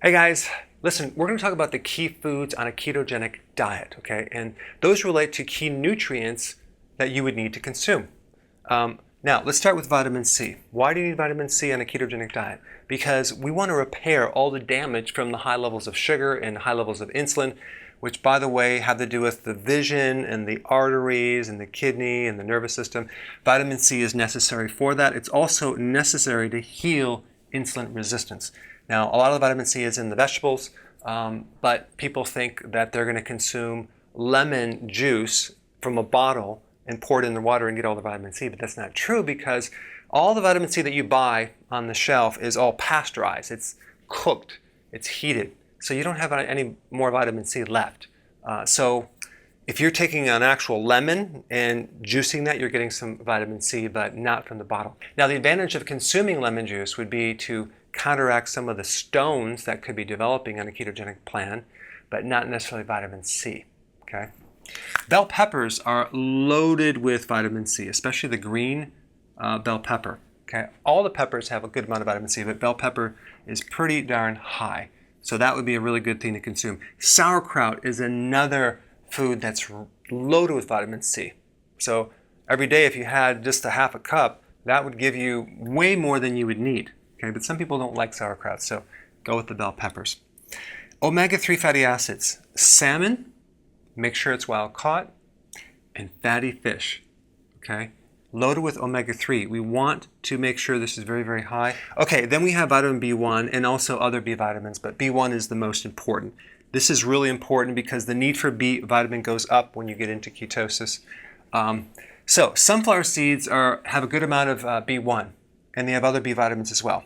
Hey guys, listen, we're going to talk about the key foods on a ketogenic diet, okay? And those relate to key nutrients that you would need to consume. Now, let's start with vitamin C. Why do you need vitamin C on a ketogenic diet? Because we want to repair all the damage from the high levels of sugar and high levels of insulin, which, by the way, have to do with the vision and the arteries and the kidney and the nervous system. Vitamin C is necessary for that. It's also necessary to heal insulin resistance. Now, a lot of the vitamin C is in the vegetables, but people think that they're going to consume lemon juice from a bottle and pour it in the water and get all the vitamin C, but that's not true because all the vitamin C that you buy on the shelf is all pasteurized. It's cooked, it's heated, so you don't have any more vitamin C left. So if you're taking an actual lemon and juicing that, you're getting some vitamin C, but not from the bottle. Now, the advantage of consuming lemon juice would be to counteract some of the stones that could be developing on a ketogenic plan, but not necessarily vitamin C, okay? Bell peppers are loaded with vitamin C, especially the green bell pepper, okay? All the peppers have a good amount of vitamin C, but bell pepper is pretty darn high. So that would be a really good thing to consume. Sauerkraut is another food that's loaded with vitamin C. So every day if you had just a half a cup, that would give you way more than you would need. Okay, but some people don't like sauerkraut, so go with the bell peppers. Omega-3 fatty acids. Salmon, make sure it's wild caught, and fatty fish, okay? Loaded with omega-3. We want to make sure this is very, very high. Okay, then we have vitamin B1 and also other B vitamins, but B1 is the most important. This is really important because the need for B vitamin goes up when you get into ketosis. So sunflower seeds have a good amount of B1. And they have other B vitamins as well.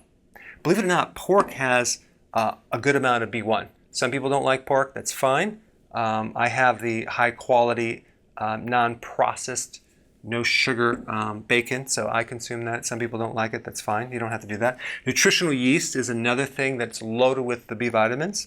Believe it or not, pork has a good amount of B1. Some people don't like pork, that's fine. I have the high quality, non-processed, no sugar bacon, so I consume that. Some people don't like it, that's fine. You don't have to do that. Nutritional yeast is another thing that's loaded with the B vitamins.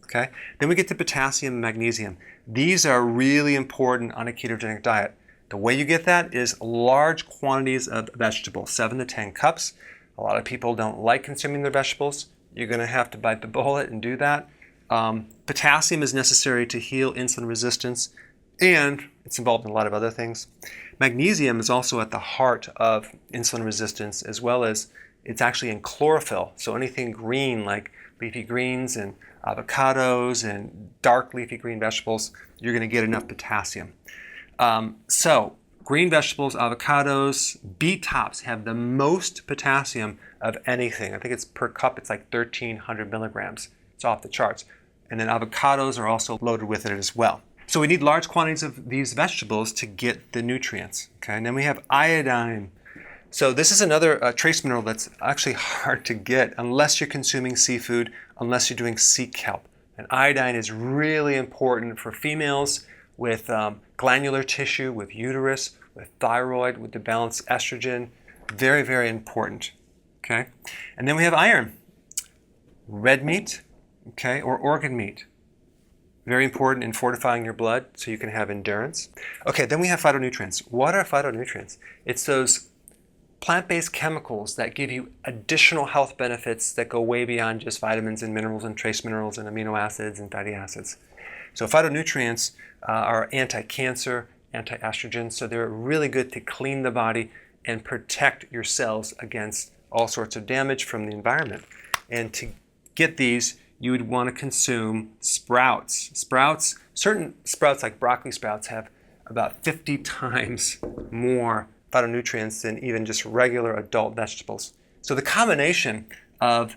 Okay. Then we get to potassium and magnesium. These are really important on a ketogenic diet. The way you get that is large quantities of vegetables, 7 to 10 cups. A lot of people don't like consuming their vegetables. You're going to have to bite the bullet and do that. Potassium is necessary to heal insulin resistance, and it's involved in a lot of other things. Magnesium is also at the heart of insulin resistance, as well as it's actually in chlorophyll. So anything green like leafy greens and avocados and dark leafy green vegetables, you're going to get enough potassium. So green vegetables, avocados, beet tops have the most potassium of anything. I think it's per cup, it's like 1,300 milligrams. It's off the charts. And then avocados are also loaded with it as well. So we need large quantities of these vegetables to get the nutrients. Okay, and then we have iodine. So this is another trace mineral that's actually hard to get unless you're consuming seafood, unless you're doing sea kelp. And iodine is really important for females with glandular tissue, with uterus, with thyroid, with the balanced estrogen. Very, very important, okay? And then we have iron. Red meat, okay, or organ meat. Very important in fortifying your blood so you can have endurance. Okay, then we have phytonutrients. What are phytonutrients? It's those plant-based chemicals that give you additional health benefits that go way beyond just vitamins and minerals and trace minerals and amino acids and fatty acids. So phytonutrients are anti-cancer, anti-estrogen, so they're really good to clean the body and protect your cells against all sorts of damage from the environment. And to get these, you would want to consume sprouts. Certain sprouts like broccoli sprouts have about 50 times more phytonutrients than even just regular adult vegetables. So the combination of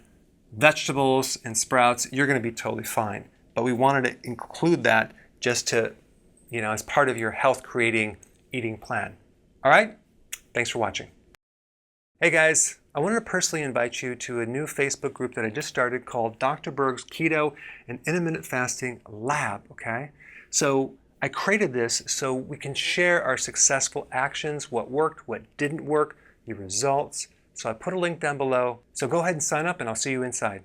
vegetables and sprouts, you're going to be totally fine. But we wanted to include that just to, as part of your health creating eating plan. All right? Thanks for watching. Hey guys, I wanted to personally invite you to a new Facebook group that I just started called Dr. Berg's Keto and Intermittent Fasting Lab, okay? So I created this so we can share our successful actions, what worked, what didn't work, the results. So I put a link down below. So go ahead and sign up and I'll see you inside.